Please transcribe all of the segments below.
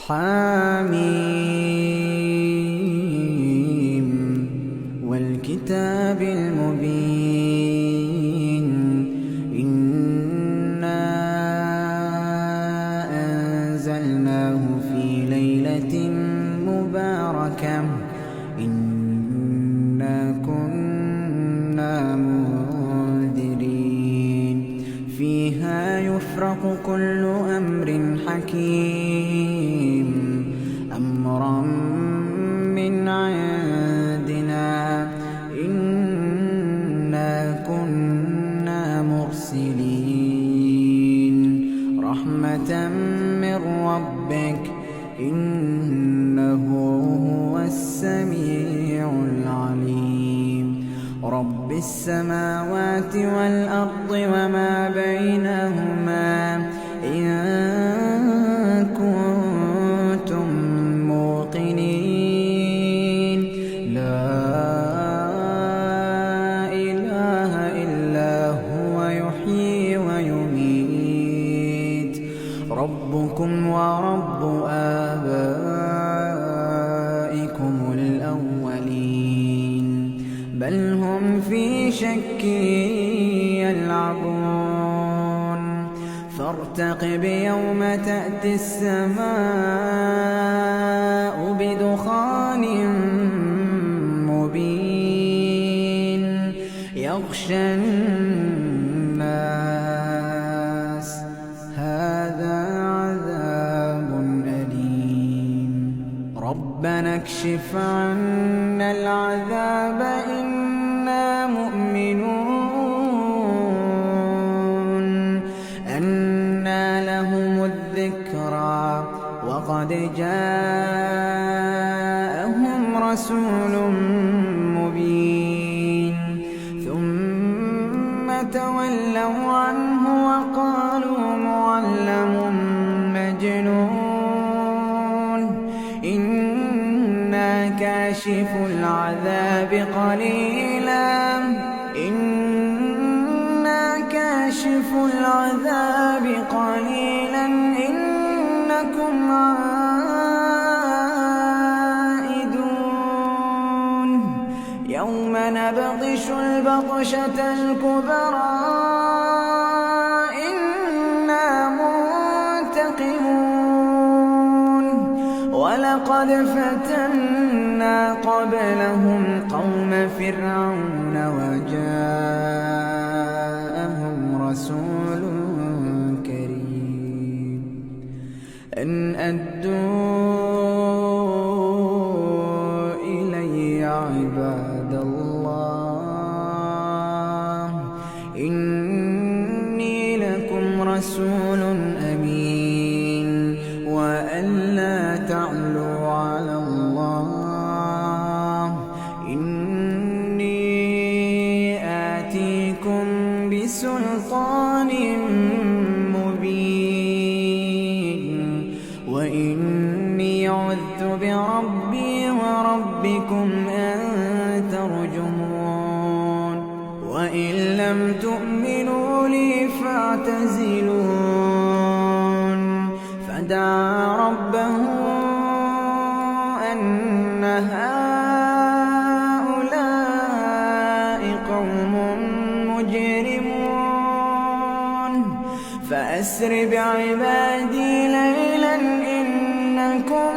حم والكتاب المبين إنا أنزلناه في ليلة مباركة إنا كنا منذرين فيها يفرق كل أمر حكيم أمرا من عندنا إنا كنا مرسلين رحمة من ربك إنه هو السميع العليم رب السماوات والأرض وما بينهما إن كنتم موقنين لا إله إلا هو يحيي ويميت ربكم ورب آبائكم الأولين بل هم في شك يلعبون فارتقب يوم تأتي السماء بدخان مبين يغشى الناس هذا عذاب أليم ربنا اكشف عنا العذاب إنا مؤمنون أنى لهم الذكرى وقد جاءهم رسول مبين ثم تولوا عنه وقالوا معلم مجنون إنا كاشف العذاب قليلا إنا كاشف العذاب قليلا إنكم عائدون يوم نبطش البطشة الكبرى إنا منتقمون ولقد فتنا قبلهم قوم فرعون وجاءهم رسول كريم أن أدوا إلي عباد الله إني لكم رسول أمين وأن لا تعلوا على الله إني آتيكم بسلطان مبين وإني عذت بربي وربكم أن ترجمون وإن لم تؤمنوا لي فاعتزلون فدعا ربه أن هؤلاء قوم مجرمون فأسر بعبادي ليلا إنكم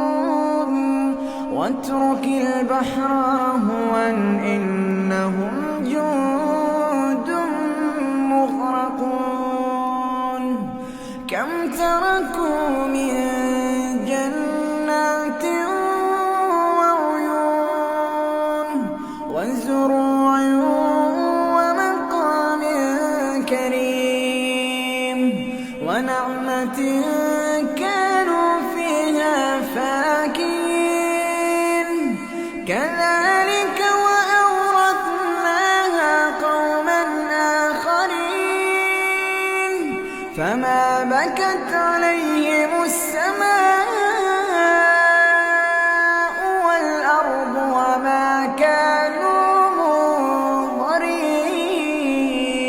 متبعون واترك البحر رهوا إنهم جند مغرقون كم تركوا من جنات وعيون وزروع ومقام كريم ونعمة كانوا فيها فاكهين كذلك وأورثناها قوما آخرين فما بكت عليهم السماء والأرض وما كانوا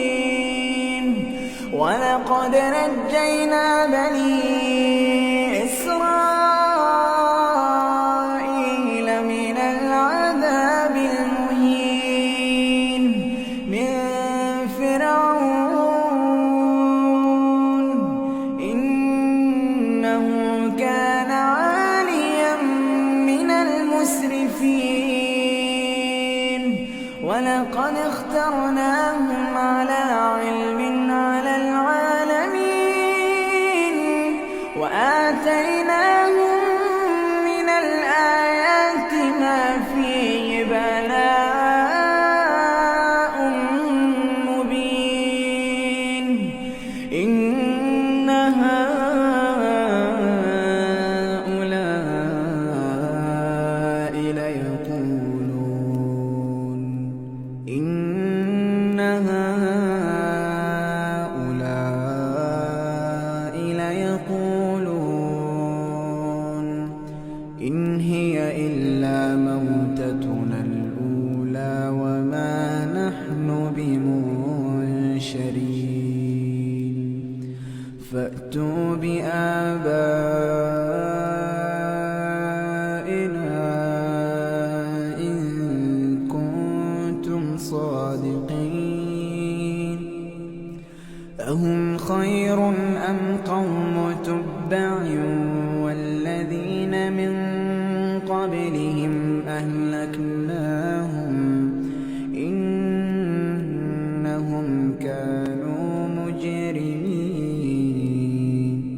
منظرين ولقد نجينا إلى بني إسرائيل من العذاب المهين من فرعون إنه كان عاليا من المسرفين ولقد اخترناهم على علم على العالمين وآتيناهم من الآيات ما فيه بلاء مبين إن هؤلاء ليقولون إن هؤلاء ليقولون إن هي إلا موتتنا الأولى وما نحن بمنشرين فأتوا بآبائنا إن كنتم صادقين أهم خير أم قوم تبع والذين من قبلهم أهلكناهم إنهم كانوا مجرمين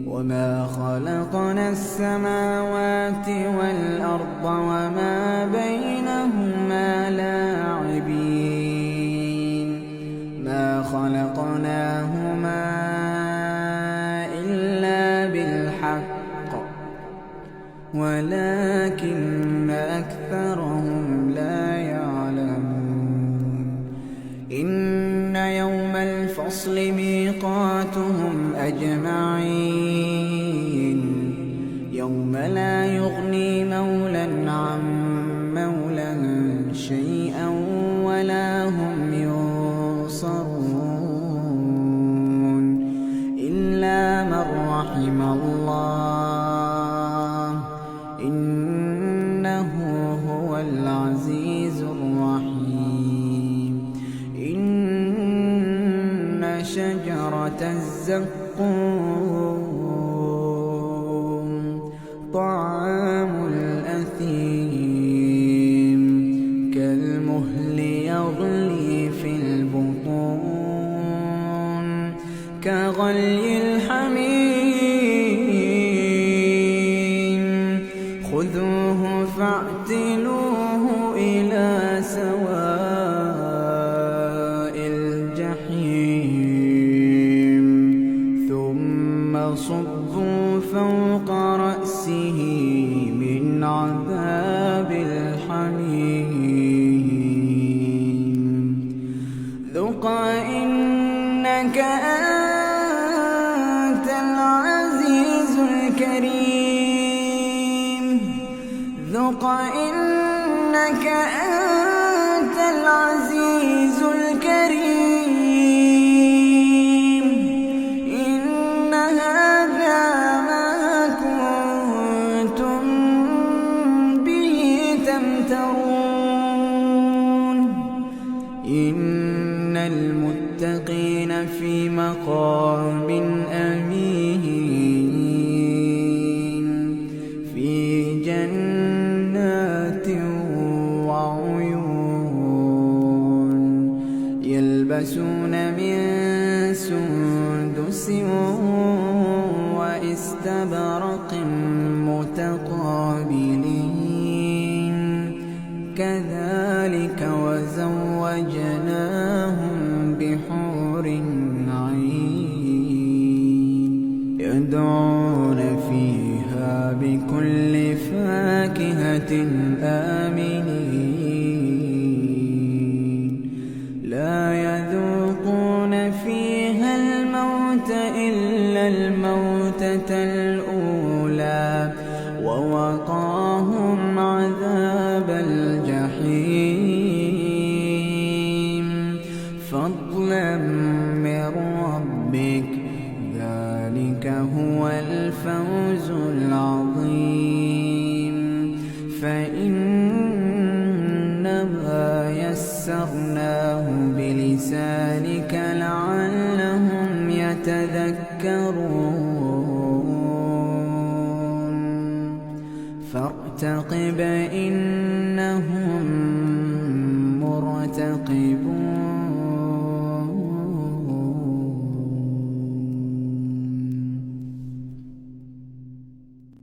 وما خلقنا السماوات والأرض وما بينهما لاعبين ما خلقناهما إلا بالحق ولكن أكثرهم لا يعلمون إن يوم الفصل ميقاتهم أجمعين يوم لا يغني مولى عن مولى شيئا ولا هم ينصرون إلا من رحم الله إنه هو العزيز الرحيم إن شجرة الزقوم طعام الأثيم كالمهل يغلي في البطون كغلي الحميم خذوه فاعتلوه إلى سواء الجحيم ثم صبوا فوق رأسه من عذاب الحميم ذق إنك أنت العزيز الكريم ذق إنك أنت العزيز الكريم إن هذا ما كنتم به تمترون إن المتقين في مقام أمين في جنات وعيون يلبسون من سندس واستبرق متقابلين كذلك وزوجناهم بحور عين يدعون فيها بكل فاكهة آمنين لا يذوقون فيها الموت إلا الموتة الأولى ووقاهم عذاب الجحيم فضلا من ربك ذلك هو هو الفوز العظيم. فإنما يسرناه بلسانك لعلهم يتذكرون. فارتقب إنهم مرتقبون.